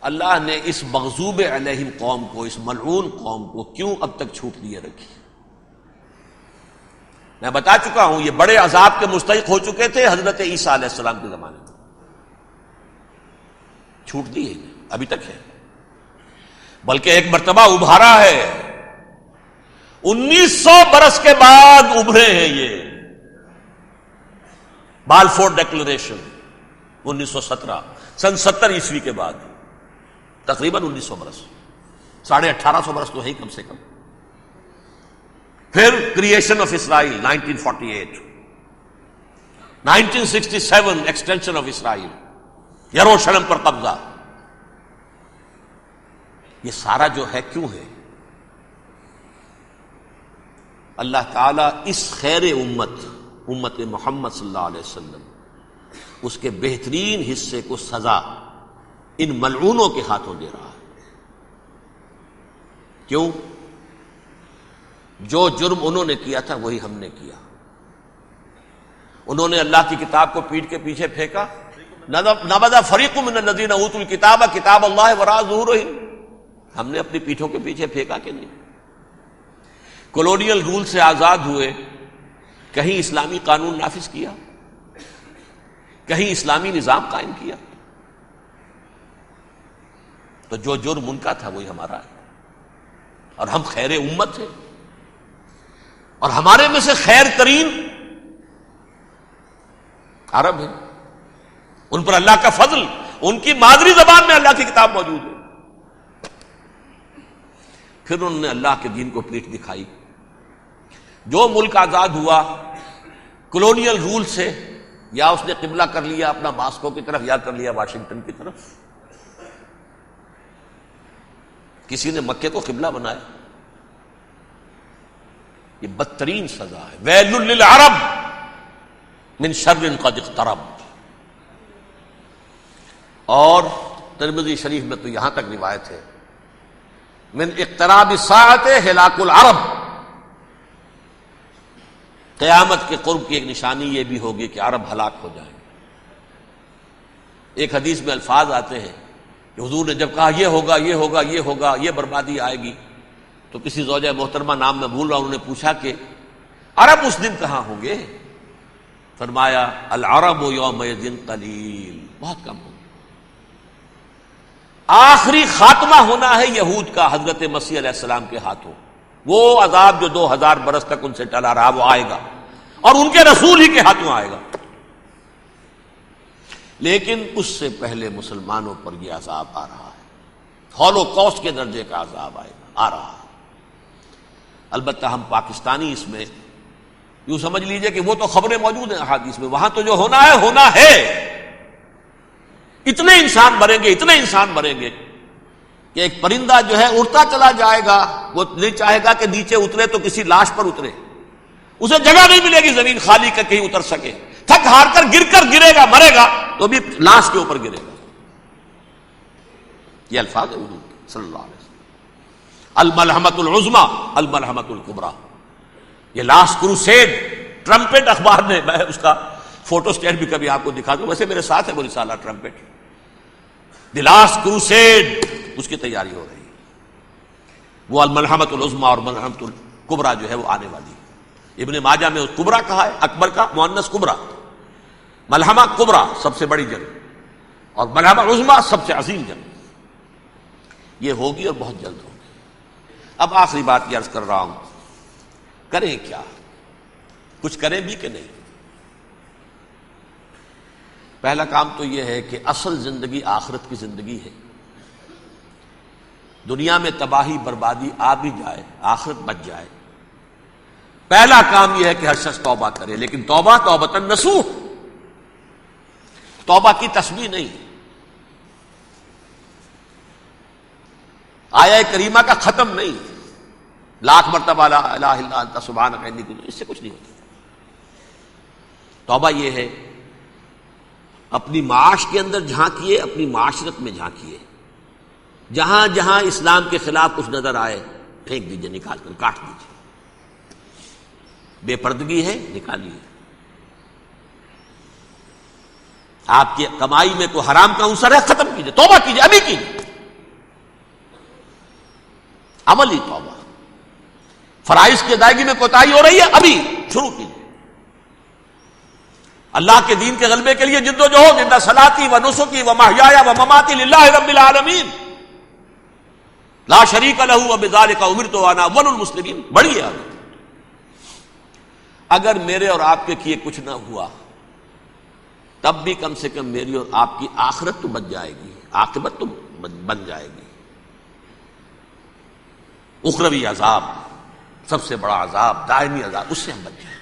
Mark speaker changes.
Speaker 1: اللہ نے اس مغضوب علیہم قوم کو، اس ملعون قوم کو کیوں اب تک چھوٹ دیے رکھی؟ میں بتا چکا ہوں یہ بڑے عذاب کے مستحق ہو چکے تھے حضرت عیسیٰ علیہ السلام کے زمانے میں، چھوٹ دی ہے ابھی تک ہے، بلکہ ایک مرتبہ ابھارا ہے، 1900 برس کے بعد ابھرے ہیں یہ بالفور ڈیکلریشن 1917 سن 70 عیسوی کے بعد، تقریباً 1900 برس، 1850 برس تو ہے ہی کم سے کم۔ پھر creation of Israel 1948، 1967 extension of Israel, یروشلم پر قبضہ، یہ سارا جو ہے کیوں ہے؟ اللہ تعالیٰ اس خیر امت محمد صلی اللہ علیہ وسلم، اس کے بہترین حصے کو سزا ان ملعونوں کے ہاتھوں دے رہا ہے۔ کیوں؟ جو جرم انہوں نے کیا تھا وہی ہم نے کیا۔ انہوں نے اللہ کی کتاب کو پیٹھ کے پیچھے پھینکا، نبذ فریق من الذین اوتوا الکتاب کتاب اللہ وراء ظہورہم، ہم نے اپنی پیٹھوں کے پیچھے پھینکا کہ نہیں؟ کولونیل رول سے آزاد ہوئے، کہیں اسلامی قانون نافذ کیا، کہیں اسلامی نظام قائم کیا؟ تو جو جرم ان کا تھا وہی ہمارا ہے، اور ہم خیر امت ہیں، اور ہمارے میں سے خیر ترین عرب ہیں، ان پر اللہ کا فضل، ان کی مادری زبان میں اللہ کی کتاب موجود ہے۔ پھر انہوں نے اللہ کے دین کو پیٹھ دکھائی۔ جو ملک آزاد ہوا کولونیل رول سے، یا اس نے قبلہ کر لیا اپنا ماسکو کی طرف، یا کر لیا واشنگٹن کی طرف، کسی نے مکے کو قبلہ بنایا، یہ بدترین سزا ہے۔ ویل للعرب من شر قد اقترب۔ اور ترمذی شریف میں تو یہاں تک روایت ہے، من اقتراب الساعۃ ہلاک العرب، قیامت کے قرب کی ایک نشانی یہ بھی ہوگی کہ عرب ہلاک ہو جائیں گے۔ ایک حدیث میں الفاظ آتے ہیں کہ حضور نے جب کہا یہ ہوگا یہ ہوگا یہ ہوگا، یہ بربادی آئے گی، تو کسی زوجہ محترمہ نام میں بھول رہا ہوں، انہوں نے پوچھا کہ عرب اس دن کہاں ہوں گے؟ فرمایا العرب یومئذ قلیل، بہت کم ہوں گے۔ آخری خاتمہ ہونا ہے یہود کا حضرت مسیح علیہ السلام کے ہاتھوں، وہ عذاب جو 2000 برس تک ان سے ٹلا رہا وہ آئے گا، اور ان کے رسول ہی کے ہاتھوں آئے گا۔ لیکن اس سے پہلے مسلمانوں پر یہ عذاب آ رہا ہے، ہولوکاسٹ کے درجے کا عذاب آ رہا ہے۔ البتہ ہم پاکستانی اس میں یوں سمجھ لیجئے کہ وہ تو خبریں موجود ہیں احادیث میں، وہاں تو جو ہونا ہے ہونا ہے، اتنے انسان مریں گے، اتنے انسان مریں گے کہ ایک پرندہ جو ہے اڑتا چلا جائے گا، وہ نہیں چاہے گا کہ نیچے اترے تو کسی لاش پر اترے، اسے جگہ نہیں ملے گی زمین خالی کا کہیں اتر سکے، تھک ہار کر گرے گا، مرے گا تو بھی لاش کے اوپر گرے گا۔ یہ الفاظ ہے حضور کے صلی اللہ علیہ وسلم۔ الملحمۃ العظمی الملحمۃ الکبریٰ، یہ لاسٹ کروسیڈ، ٹرمپٹ اخبار نے، میں اس کا فوٹو اسٹیٹ بھی کبھی آپ کو دکھا دوں، ویسے میرے ساتھ ہے وہ رسالہ ٹرمپٹ، دی لاسٹ کروسیڈ، اس کی تیاری ہو رہی ہے۔ وہ الملحمۃ العظمی اور ملحمۃ الکبریٰ جو ہے وہ آنے والی ہے۔ ابن ماجہ میں کبریٰ کہا ہے، اکبر کا مؤنث کبریٰ، ملحمہ کبریٰ سب سے بڑی جنگ، اور ملحمہ عظمی سب سے عظیم جنگ، یہ ہوگی اور بہت جلد ہوگی۔ اب آخری بات یہ عرض کر رہا ہوں، کریں کیا؟ کچھ کریں بھی کہ نہیں؟ پہلا کام تو یہ ہے کہ اصل زندگی آخرت کی زندگی ہے۔ دنیا میں تباہی بربادی آ بھی جائے، آخرت بچ جائے، پہلا کام یہ ہے کہ ہر شخص توبہ کرے، لیکن توبہ توبۃ نصوح، توبہ کی تسبیح نہیں، آیہ کریمہ کا ختم نہیں، لاکھ مرتبہ لا الہ الا انت سبحانک انی کنت، اس سے کچھ نہیں ہوتا۔ توبہ یہ ہے اپنی معاش کے اندر جھانکیے، اپنی معاشرت میں جھانکیے، جہاں جہاں اسلام کے خلاف کچھ نظر آئے پھینک دیجئے، نکال کر کاٹ دیجئے، بے پردگی ہے نکالیے، آپ کی کمائی میں کوئی حرام کا عنصر ہے ختم کیجئے، توبہ کیجئے، ابھی کیجئے، عملی توبہ. فرائض کی ادائیگی میں کوتاہی ہو رہی ہے، ابھی شروع کیجیے. اللہ کے دین کے غلبے کے لیے جد و جہد. ان صلاتی و نسکی و محیایا و مماتی للہ رب العالمین لا شریک لہ وبذالک امرت وانا اول المسلمین. بڑی ہے. اگر میرے اور آپ کے کیے کچھ نہ ہوا تب بھی کم سے کم میری اور آپ کی آخرت تو بچ جائے گی، عاقبت تو بن جائے گی. اخروی عذاب، سب سے بڑا عذاب، دائمی عذاب، اس سے ہم بچ جائیں.